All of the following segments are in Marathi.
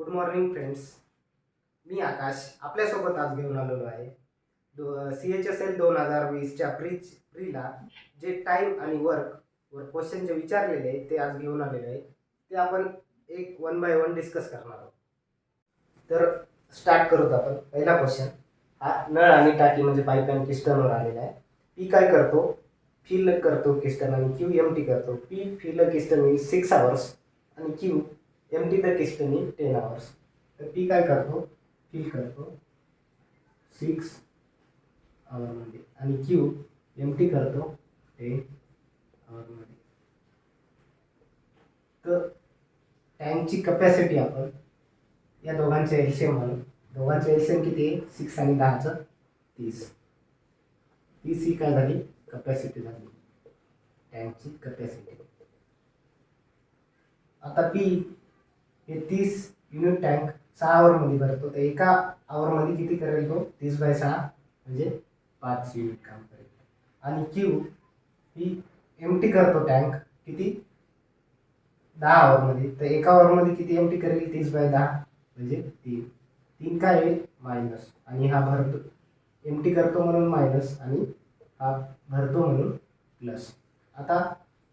Good morning friends. मी आकाश आपल्यासोबत आज घेऊन आलेलो आहे. CHSL 2020च्या प्रीला जे टाईम आणि वर्क वर क्वेश्चन जे विचारलेले आहेत ते आज घेऊन आलेले आहे. ते आपण एक वन बाय वन डिस्कस करणार आहोत. तर स्टार्ट करूत आपण. पहिला क्वेश्चन हा नळ आणि टाकी म्हणजे पाईप अँड पिस्टनवर आलेला आहे. पी काय करतो? फिल करतो किस्टन आणि क्यू एम टी करतो. P fill cistern in 6 hours आणि Q empty the cistern in 10 hours. तर पी काय करतो? फिल करतो 6 आवरमध्ये आणि क्यू एम टी करतो 10 आवरमध्ये. तर टँकची कपॅसिटी आपण या दोघांचे एलसीएम म्हणून. दोघांचे एलसीएम किती आहे? 6 आणि 10चं 30. 30 ही काय झाली? कपॅसिटी झाली, टँकची कपॅसिटी. आता पी हे 30 युनिट टँक 6 आवरमध्ये भरतो. तर एका आवरमध्ये किती करेल तो? 30/6 म्हणजे 5 युनिट काम करेल. आणि क्यू ही एम टी करतो टँक किती? 10 आवरमध्ये. तर एका आवरमध्ये किती एम टी करेल? 30/10 म्हणजे 3 काय येईल? मायनस. आणि हा भरतो, एम टी करतो म्हणून मायनस आणि हा भरतो म्हणून प्लस. आता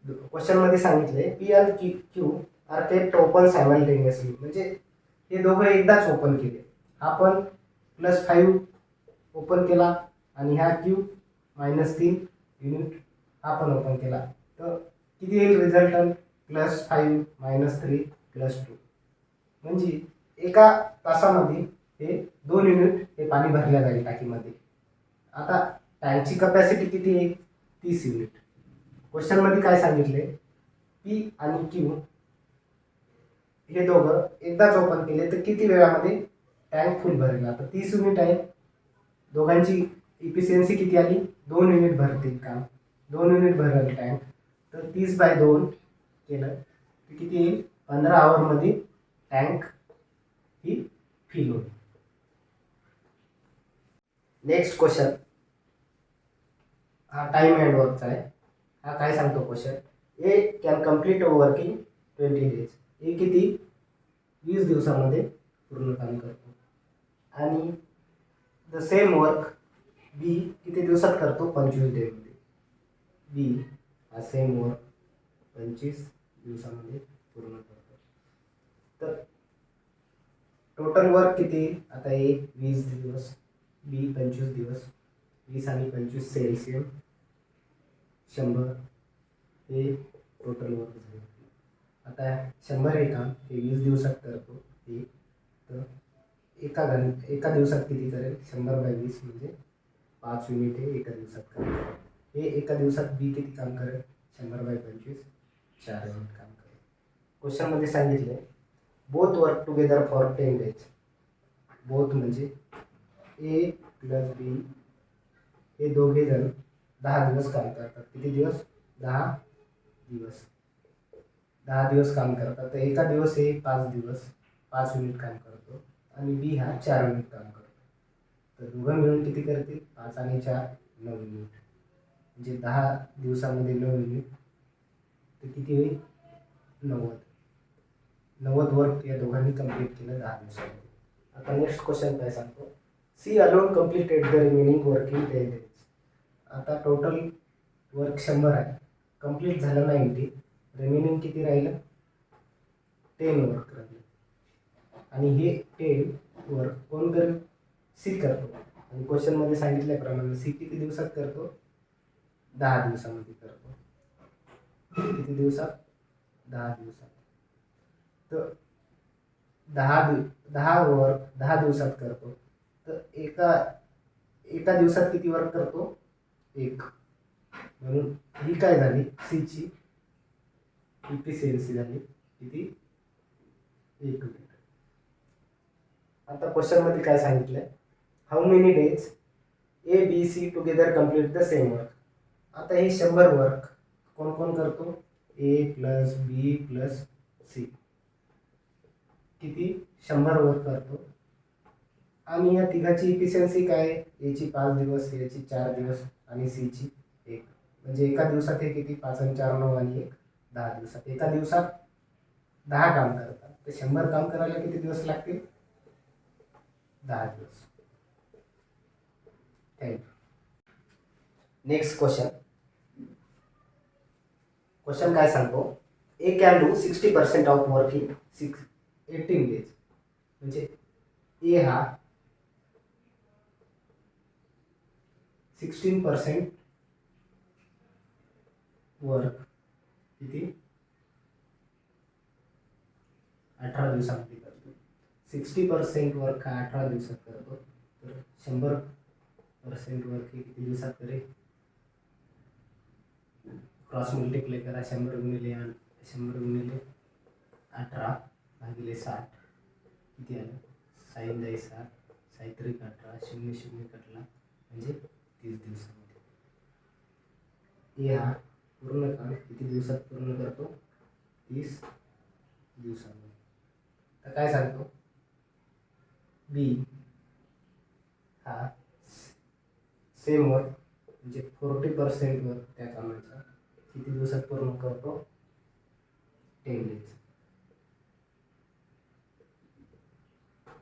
क्वेश्चनमध्ये सांगितले पी आणि Q are kept open simultaneously, म्हणजे हे दोघं एकदाच ओपन केले. हा पण +5 ओपन केला आणि ह्या क्यू -3 युनिट हा पण ओपन केला. तर किती येईल रिझल्टंट? +5 -3 +2. म्हणजे एका तासामध्ये हे 2 युनिट हे पाणी भरल्या जाईल टाकीमध्ये. आता टँकची कपॅसिटी किती आहे? 30 युनिट. क्वेश्चनमध्ये काय सांगितले? पी आणि क्यू हे दोघं एकदाच ओपन केले तर किती वेळामध्ये टँक फुल भरेल? आता 30 युनिट आहे. दोघांची इफिशियन्सी किती आली? 2 युनिट भरतील काम. 2 युनिट भरेल टँक. तर 30/2 केलं तर किती येईल? 15 आवरमध्ये टँक ही फिल होईल. नेक्स्ट क्वेश्चन हा टाइम अँड वर्कचा आहे. हा काय सांगतो question? A can complete work in 20 days. A किती? 20 दिवसामध्ये पूर्ण काम करतो. आणि द सेम वर्क बी किती दिवसात करतो? 25 डेमध्ये. बी हा सेम वर्क 25 दिवसामध्ये पूर्ण करतो. तर टोटल वर्क किती? आता ए 20 दिवस, बी 25 दिवस. 20 आणि 25 चे एलसीएम 100 हे टोटल वर्क झाले. आता 100 हे काम हे 20 दिवसात करतो हे. तर एका दिवसात किती करेल? 100/20 म्हणजे 5 युनिट हे एका दिवसात करेल. हे एका दिवसात बी किती काम करेल? 100/25 4 युनिट काम करेल. क्वेश्चनमध्ये सांगितले both work together for 10 days. Both म्हणजे ए प्लस बी हे दोघे जण 10 दिवस काम करतात. किती दिवस? 10 दिवस. 10 दिवस काम करतात. तर एका दिवस हे 5 दिवस 5 युनिट काम करतो आणि बी हा 4 युनिट काम करतो. तर दोघं मिळून किती करतील? 5 आणि 4 9 युनिट. म्हणजे 10 दिवसामध्ये 9 युनिट तर किती होईल? 90 वर्क या दोघांनी कंप्लीट केलं 10 दिवसामध्ये. आता नेक्स्ट क्वेश्चन काय सांगतो? C alone completed the remaining work in 10 days. आता टोटल वर्क 100 आहे, कंप्लीट झालं 90. रिमेनिंग किती राहिलं? 10 वर्क राहिलं. आणि हे 10 वर्क कोण करेल? सी करतो. आणि क्वेश्चनमध्ये सांगितल्याप्रमाणे सी किती दिवसात करतो? 10 दिवसामध्ये करतो. किती दिवसात? 10 दिवसात. तर 10 वर्क 10 दिवसात करतो. तर एका दिवसात किती वर्क करतो? 1. म्हणून ही काय झाली? सीची इफिशियन्सी झाली किती? 1 युनिट. आता क्वेश्चनमध्ये काय सांगितलंय? How many days A B C together complete the same work. आता हे 100 वर्क कोण कोण करतो? A plus B plus C. किती? 100 वर्क करतो. आणि या तिघाची इफिशियन्सी काय आहे? एची 5 दिवस, याची 4 दिवस आणि सीची 1. म्हणजे एका दिवसात हे किती? 5 आणि 4 9 आणि 1 10 दिवसात. एका दिवसात 10 काम करतात. तर 100 काम करायला किती दिवस लागतील? 10 दिवस. थँक्यू. नेक्स्ट क्वेश्चन काय सांगतो, A can do 60% of work in 18 days. म्हणजे ए हा 16% वर्क किती 18 दिवसामध्ये करतो. 60% वर्क हा 18 दिवसात करतो, तर 100% वर्क हे किती दिवसात करेल? क्रॉस मल्टिप्लाय करा. 100 गुणिले 18 किती आलं? 6 7 18 0 0 कटला म्हणजे 30 दिवसामध्ये. ए हा पूर्ण काम किती दिवसात पूर्ण करतो? 30 दिवसामध्ये. तर काय सांगतो, बी हा सेम वर्क म्हणजे 40% वर्क त्या कामाचा किती दिवसात पूर्ण करतो? 10 डेज.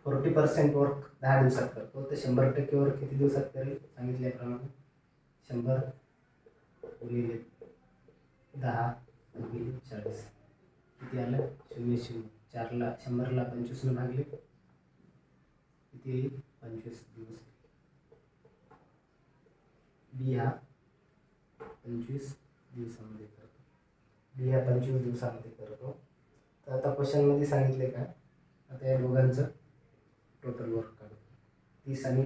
40% वर्क 10 दिवसात करतो, तर 100% वर्क किती दिवसात करेल? सांगितल्याप्रमाणे 100 गुणिले 10 गुणिले 40 किती आलं? 0 0. 4ला 100ला 25ने भागले किती येईल? 25 दिवस. बी हा 25 दिवसामध्ये करतो. तर आता क्वेश्चनमध्ये सांगितले काय, आता या दोघांचं टोटल वर्क काढू. 30 आणि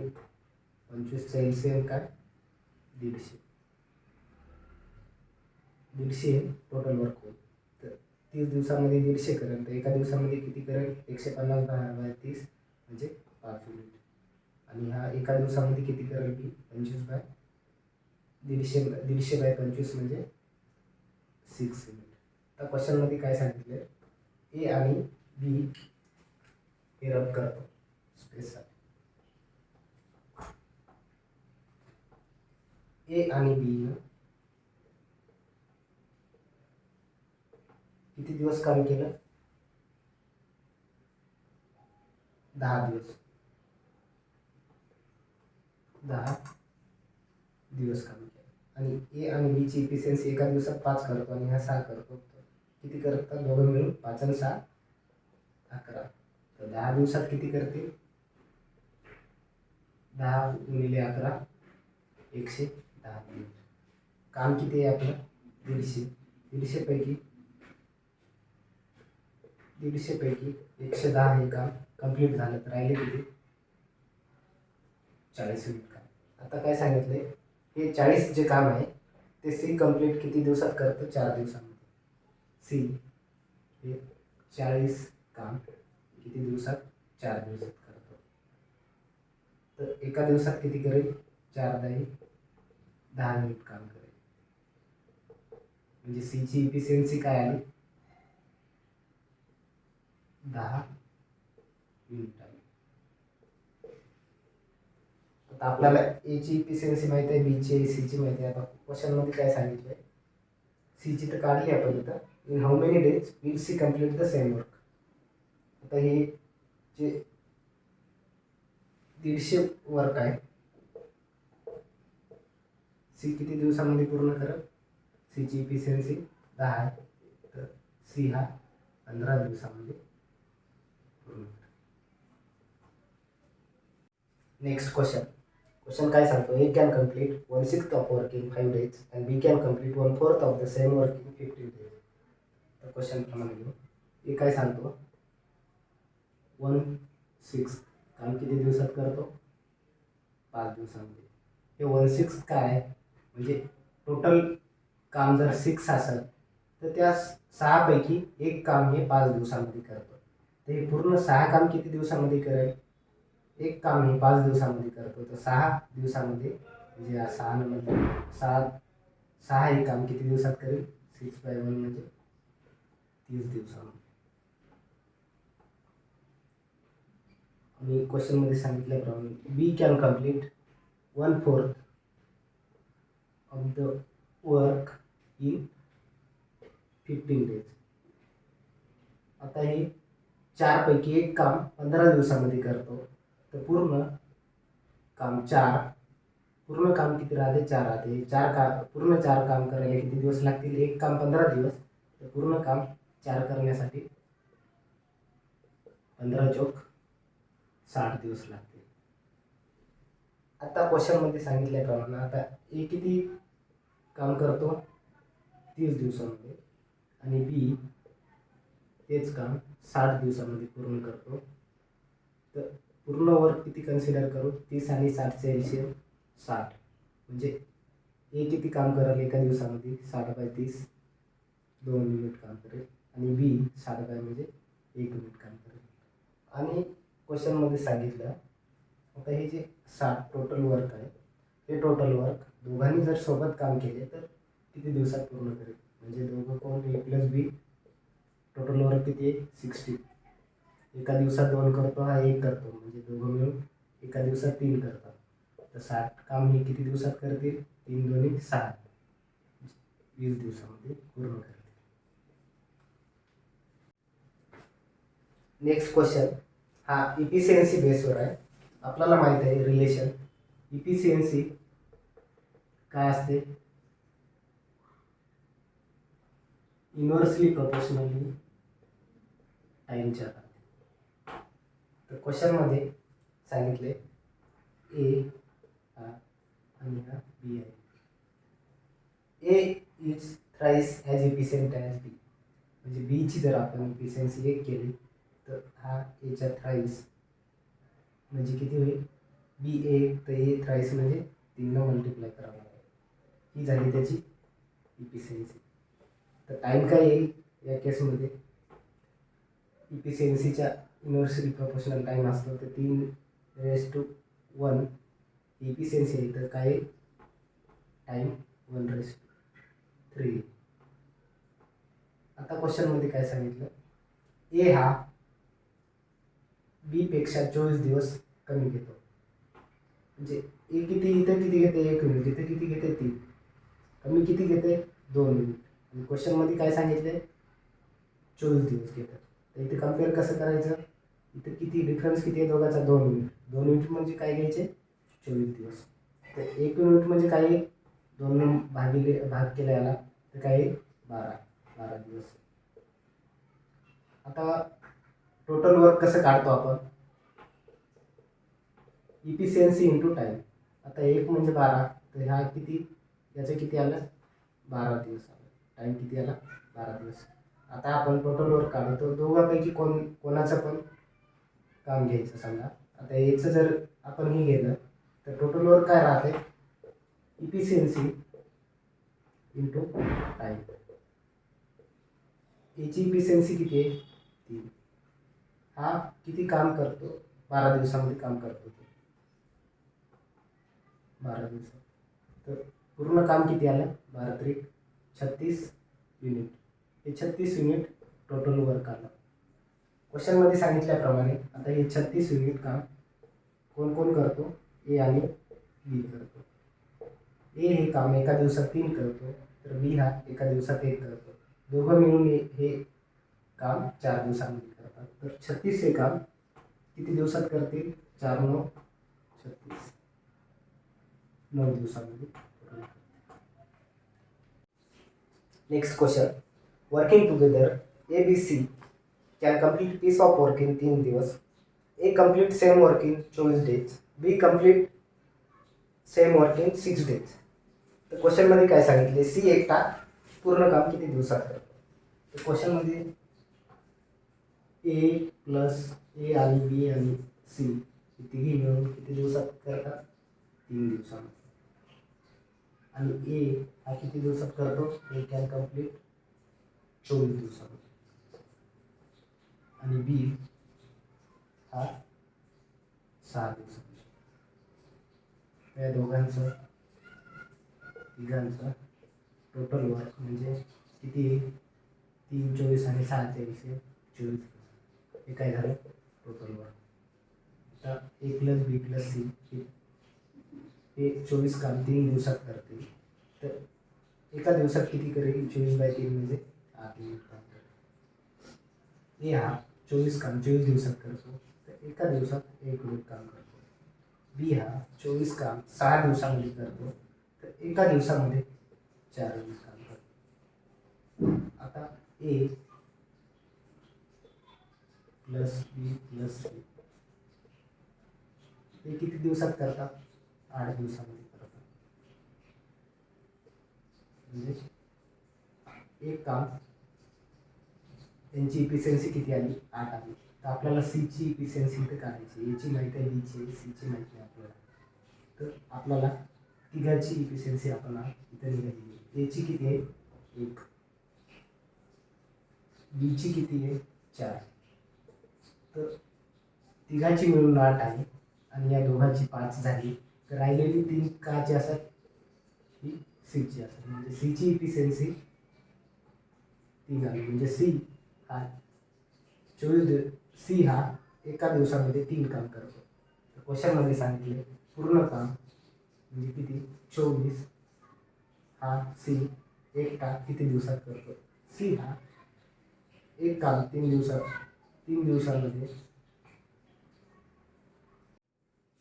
25चा एलसीएम काय? 150. 150 टोटल वर्क होईल. तर 30 दिवसामध्ये 150 करेल, तर एका दिवसामध्ये किती करेल? 150 बाय 30 म्हणजे 5 युनिट. आणि हा एका दिवसामध्ये किती करेल? की 25 बाय 150 बाय 25 म्हणजे 6 युनिट. तर क्वेश्चनमध्ये काय सांगितलं, ए आणि बी हे रद्द करतो स्पेससाठी. ए आणि बी किती दिवस काम केलं? 10 दिवस. 10 दिवस काम केलं. आणि ए आणि बी ची इफिशियन्सी एका दिवसात 5 करतो आणि हा 6 करतो. किती करतात दोघं मिळून? 5 आणि 6 11. तर 10 दिवसात किती करतील? 10 गुणिले 11 110 मिनिट. काम किती आहे आपलं? 150. 150 पैकी 110 हे काम कंप्लीट झालं, तर राहिले किती? 40 मिनिट काम. आता काय सांगितलंय, हे 40 जे काम आहे ते सी कंप्लीट किती दिवसात करतं? 4 दिवसामध्ये. सी हे 40 काम किती दिवसात? 4 दिवसात करतो. तर एका दिवसात किती करेल? 4 दाही 10 मिनिट काम करेल. म्हणजे सी ची इफिशियन्सी काय आली? 10 मिनिट आली. आता आपल्याला ए ची इफिशियन्सी माहिती आहे, बी ची, सी ची माहिती आहे. आता क्वेश्चनमध्ये काय सांगितलंय, सी ची तर काढली आपण इथं. In how many days will see complete the same work. आता हे जे 150 वर्क आहे, सी किती दिवसामध्ये पूर्ण करेल? सी ची इफिशियन्सी 10 आहे, तर सी हा 15 दिवसामध्ये पूर्ण. नेक्स्ट क्वेश्चन काय सांगतो, A can complete 1/6 of work in 5 days and B can complete 1/4 of the same work in 15 days. तर क्वेश्चन प्रमाणे घेऊ. ए काय सांगतो, 1/6 काम किती दिवसात करतो? 5 दिवसामध्ये. हे 1/6 काय आहे? म्हणजे टोटल काम जर 6 असेल तर त्या 6 पैकी एक काम हे 5 दिवसामध्ये करतो. तर हे पूर्ण 6 काम किती दिवसामध्ये करेल? एक काम हे 5 दिवसामध्ये करतो. तर 6 दिवसामध्ये म्हणजे 6 हे काम किती दिवसात करेल? 6/1 म्हणजे 30 दिवसामध्ये. आणि क्वेश्चनमध्ये सांगितल्याप्रमाणे B can complete 1/4 of the work in 15 days. आता हे 4 पैकी एक काम 15 दिवसामध्ये करतो, तर पूर्ण काम किती राहते? 4 राहते. पूर्ण 4 काम करायला किती दिवस लागतील? एक काम 15 दिवस, तर पूर्ण काम 4 करण्यासाठी 15 चोक 60 दिवस लागतील. आता क्वेश्चनमध्ये सांगितल्याप्रमाणे आता ए किती काम करतो? 30 दिवसामध्ये, आणि बी तेच काम 60 दिवसामध्ये पूर्ण करतो. तर पूर्ण वर्क किती कन्सिडर करू? 30 आणि 60चे एलसीएम 60. म्हणजे ए किती काम करेल एका दिवसामध्ये? 60/30 2 युनिट काम करेल, आणि बी 60 म्हणजे 1 युनिट काम करेल. आणि क्वेश्चनमध्ये सांगितलं आता हे जे 60 टोटल वर्क आहे, हे टोटल वर्क दोघांनी जर सोबत काम केले तर किती दिवसात पूर्ण करेल? म्हणजे दोघं कोण? ए प्लस बी. टोटल वर्क किती आहे? 60. एका दिवसात 2 करतो, हा 1 करतो, म्हणजे दोघं मिळून एका दिवसात 3 करतात. तर 60 काम हे किती दिवसात करतील? 3 2 6, 20 दिवसामध्ये पूर्ण करतील. नेक्स्ट क्वेश्चन हा इफिशियन्सी बेसवर आहे. आपल्याला माहित आहे रिलेशन इफिशियन्सी काय असते? इन्व्हर्सली प्रोपोर्शनली टाईमच्या. तर क्वेश्चनमध्ये सांगितले ए हा आणि हा बी आहे. A is thrice as efficient as B. म्हणजे बीची जर आपण इफिशियन्सी 1 केली तर हा एच्या थ्राइस म्हणजे किती होईल? बी ए, तर ए थ्राइस म्हणजे 3 मल्टिप्लाय करावं लागेल. ही झाली त्याची इफिशियन्सी. तर टाईम काय येईल या केसमध्ये? इफिशियन्सीच्या इन्व्हर्सली प्रोपोर्शनल टाईम असतो, तर 3:1 इफिशियन्सी आहे, तर काय टाईम 1:3. आता क्वेश्चनमध्ये काय सांगितलं? ए हा बी पेक्षा 24 दिवस कमी घेतो. म्हणजे ए किती इथं किती घेते? 1 युनिट. इथं किती घेते? 3. कमी किती घेते? 2 युनिट. आणि क्वेश्चनमध्ये काय सांगितलंय? 24 दिवस घेतात. तर इथे कम्पेअर कसं करायचं? इथं किती डिफरन्स किती आहे दोघांचा? 2 युनिट. 2 युनिट म्हणजे काय घ्यायचे? 24 दिवस. तर 1 युनिट म्हणजे काय? 2 भाग केला याला, तर काय? 12 दिवस. आता टोटल वर्क कसं काढतो आपण? Efficiency into time. आता 1 म्हणजे 12, तर ह्या किती? याचं किती आलं? 12 दिवस आलं. टाईम किती आला? 12 दिवस. आता आपण टोटल वर्क काढतो. दोघांपैकी कोणाचं पण काम घ्यायचं समजा. आता एचं जर आपण हे घेतलं तर टोटल वर्क काय राहते? Efficiency into time. एची इफिशियन्सी किती आहे? 3. हा किती काम करतो? 12 दिवसामध्ये काम करतो. 12 दिवसात. तर पूर्ण काम किती आलं? 12 36 युनिट. हे 36 युनिट टोटल वर्क आलं. क्वेश्चनमध्ये सांगितल्याप्रमाणे आता हे 36 युनिट काम कोण कोण करतो? ए आणि बी करतो. ए हे काम एका दिवसात 3 करतो, तर बी हा एका दिवसात 1 करतो. दोघं मिळून हे काम 4 दिवसांमध्ये करतात. तर 36 हे काम किती दिवसात करतील? 4 9 36, 9 दिवसांमध्ये. Next question. Working together A B C can complete piece of work in 3 दिवस. A complete same work in 24 days. B complete same work in 6 days. तर क्वेश्चनमध्ये काय सांगितले? सी एकटा पूर्ण काम किती दिवसात करतो? तर क्वेश्चनमध्ये ए प्लस ए आणि बी आणि सी तिघी मिळून किती दिवसात करतात? 3 दिवसामध्ये. आणि ए हा किती दिवसात करतो? ए कॅन कम्प्लीट 24 दिवसामध्ये. आणि बी हा 6 दिवसामध्ये. या दोघांचं तिघांचं टोटल वर्क म्हणजे किती? 3 24 आणि 6 24. हे काय झालं? Total work. आता ए प्लस बी प्लस सी हे 24 काम 3 दिवसात करतील. तर एका दिवसात किती करेल? 24/3 म्हणजे 8 युनिट काम करेल. ए हा चोवीस दिवसात करतो, तर एका दिवसात 1 युनिट काम करतो. बी हा 24 काम 6 दिवसांमध्ये करतो, तर एका दिवसामध्ये 4 युनिट काम करतो. आता ए प्लस बी प्लस सी हे किती दिवसात करतात? 8 दिवसामध्ये करतात. म्हणजे एक काम त्यांची इफिशियन्सी किती आली? 8 आली. तर आपल्याला सीची इफिशियन्सी इथे काढायची. एची माहिती आहे, बीची, सीची माहिती आहे आपल्याला. तर आपल्याला तिघाची इफिशियन्सी आपण इथे निघाली. एची किती आहे? 1. बीची किती आहे? 4. तर तिघाची मिळून 8 आहे आणि या दोघांची 5 झाली. तर राहिलेली 3 काची असतात? ही सीची असतात. म्हणजे सीची इफिशियन्सी 3 आली. म्हणजे सी हा 24 सी हा एका दिवसामध्ये 3 काम करतो. तर क्वेश्चनमध्ये सांगितले पूर्ण काम म्हणजे किती? 24 हा सी एकटा किती दिवसात करतो? सी हा एक काम 3 दिवसामध्ये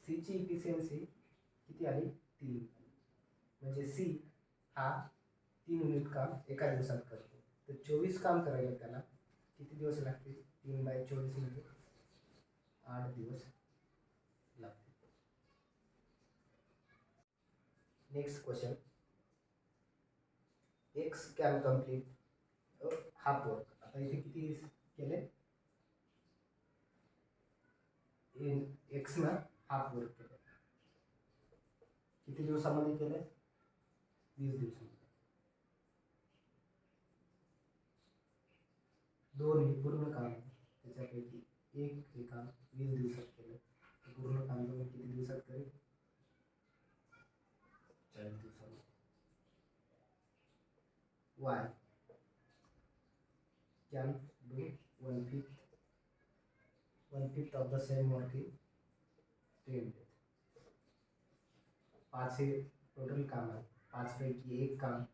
सीची इफिशियन्सी किती आली? 3. म्हणजे सी हा 3 युनिट काम एका दिवसात करतो. तर 24 काम करायला त्याला किती दिवस लागतील? 3/24 म्हणजे 8 दिवस लागतील. Next question. X can complete half work. आता इथे किती केले? एक्स ना हाफ वर्क केलं. किती दिवसामध्ये केलं? 20 दिवसामध्ये. दोन्ही पूर्ण काम त्याच्यापैकी एक हे काम 20 दिवसात केलं. पूर्ण काम दोन किती दिवसात करेल? 40 दिवसामध्ये. Y can do 1/5 of the same work in 10 days. 5 हे टोटल काम आहे. 5 पैकी एक काम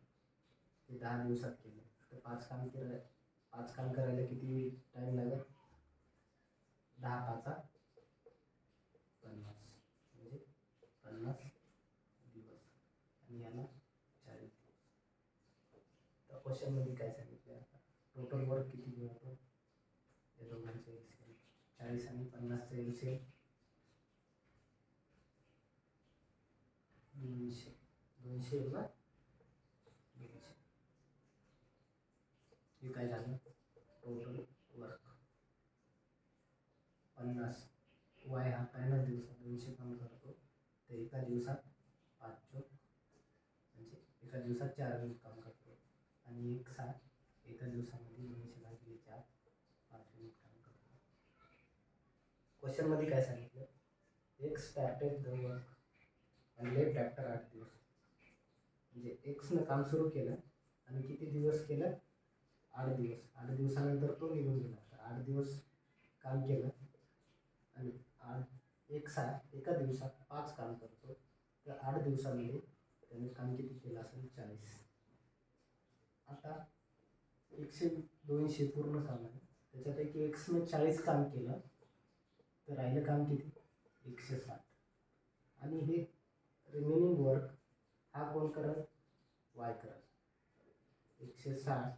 ते 10 दिवसात केलं. तर 5 काम करायला किती टाइम लागेल? 10 पाचा 50 म्हणजे 50 दिवस आणि याला 40 दिवस. तर क्वेश्चनमध्ये काय सांगितलं? आता टोटल वर्क किती मिळतो? या दोघांचं एलसीएम 40 आणि 50चं एलसीएम 200. 200 ना 200. हे काय झालं? Total work 50. वाय हा 50 दिवसात 200 काम करतो, तर एका दिवसात 5 म्हणजे एका दिवसात 4 युनिट काम करतो. आणि एक एका दिवसामध्ये 200 भागिले 4 5 युनिट काम करतो. क्वेश्चनमध्ये काय सांगितलं? एक्स स्टार्टेड द वर्क आणि लेफ्ट आफ्टर 8 दिवस. म्हणजे एक्सनं काम सुरू केलं आणि किती दिवस केलं? 8 दिवस. 8 दिवसानंतर तो निघून गेला. तर 8 दिवस काम केलं आणि एका दिवसात 5 काम करतो. तर 8 दिवसामध्ये त्याने काम किती केलं असेल? 40. आता 100-200 पूर्ण काम आहे. त्याच्यापैकी एक्सने 40 काम केलं, तर राहिलं काम किती? 160. आणि हे रिमेनिंग वर्क हा कोण करत? वाय करत. 160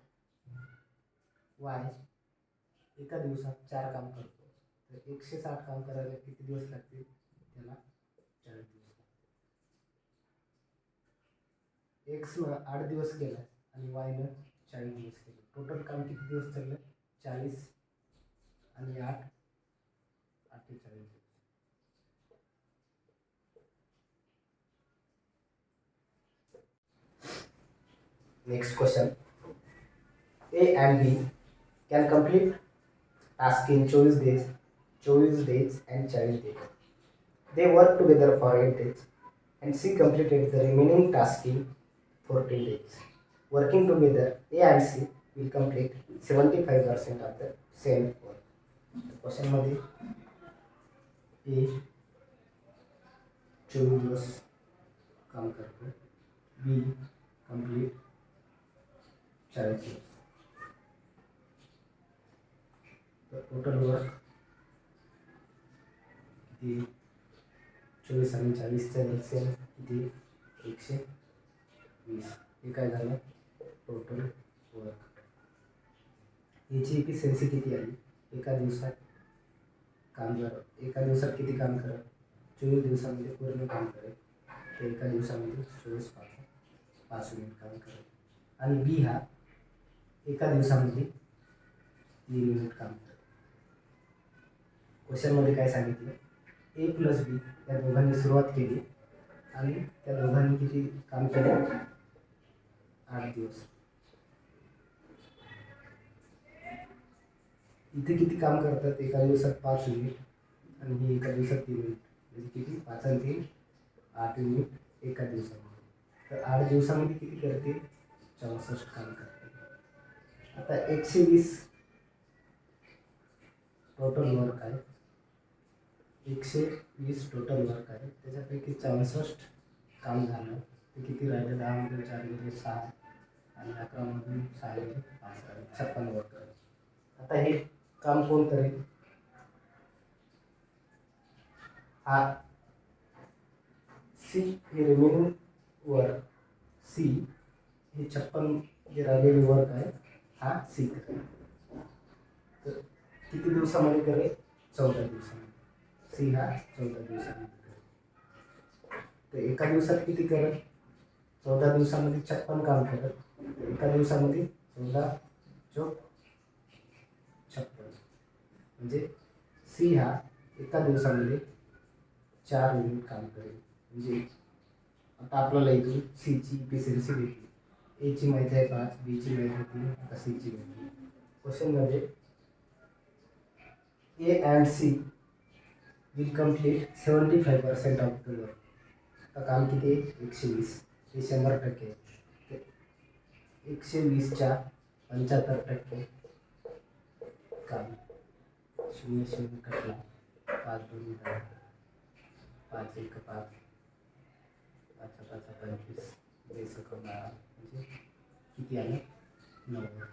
वाय एका दिवसात 4 काम करतो. तर 160 काम करायला किती दिवस लागतील? त्याला 40 दिवस. एक्सनं 8 दिवस केलं आणि वायनं 40 दिवस केलं. टोटल काम किती दिवस चाललं? 40 आणि 8 48 दिवस. Next question. A and B can complete task in 24 days and 40 days. They work together for 8 days and C completed the remaining task in 14 days. Working together, A and C will complete 75% of the same work. Question मध्ये ए 24 दिवस काम करतो, बी कंप्लीट 40 दिवस. तर टोटल वर्क किती 24 आणि 40चं एलसीएम किती 120. हे काय झालं टोटल वर्क. याची इफिशियन्सी किती आली एका दिवसात एका दिवसात किती काम करत 24 दिवसामध्ये पूर्ण काम करेल तर एका दिवसामध्ये 5 मिनिट काम करेल. आणि बी हा एका दिवसामध्ये 3 मिनिट काम करेल. क्वेश्चनमध्ये काय सांगितलं ए प्लस बी या दोघांनी सुरुवात केली आणि त्या दोघांनी किती काम केलं 8 दिवस. इथे किती काम करतात एका दिवसात 5 मिनिट आणि ही एका दिवसात 3 मिनिट म्हणजे किती 5 आणि 3 8 मिनिट एका दिवसामध्ये. तर 8 दिवसामध्ये किती करते 64 काम करते. आता 120 टोटल वर्क आहे 120 टोटल वर्क आहे त्याच्यापैकी 64 काम झालं ते किती राहिलं 10 मधून 4 गेले 6 आणि 11 मधून 6 गेले 5 राहिले 56 वर्क आहे. आता हे काम कोण करेल हा सी हे रिमेनिंग वर्क सी हे 56 जे राहिलेली वर्क आहे हा सी करेल. तर किती दिवसामध्ये करेल 14 दिवसामध्ये. सी हा 14 दिवसामध्ये करेल. तर एका दिवसात किती करेल 14 दिवसामध्ये 56 काम करत. एका दिवसामध्ये 14 चौक 56 म्हणजे सी हा एका दिवसामध्ये 4 मिनिट काम करेल. म्हणजे आता आपल्याला इथून सीची इफिशियन्सी भेटली. एची माहिती आहे 5 बीची माहिती होती आता सीची भेटली. क्वेश्चनमध्ये A and C will complete 75% of the work. आता काम किती आहे 120 हे 100% आहे. 120च्या 75% काम 0 कटला 5 2 5 1 5 5 5 25 20 12 म्हणजे किती आलं 90.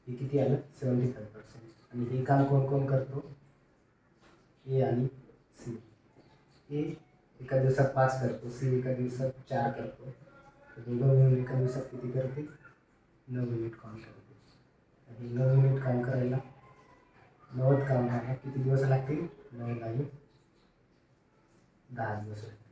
हे किती आलं 75%. आणि हे काम कोण कोण करतो ए आणि सी. ए एका दिवसात 5 करतो सी एका दिवसात 4 करतो. दोघं मिळून एका दिवसात किती करते 9 मिनिट काम करते. आणि 9 मिनिट काम करायला 90 काम करायला किती दिवस लागतील 9 आणि 10 दिवस लागतील.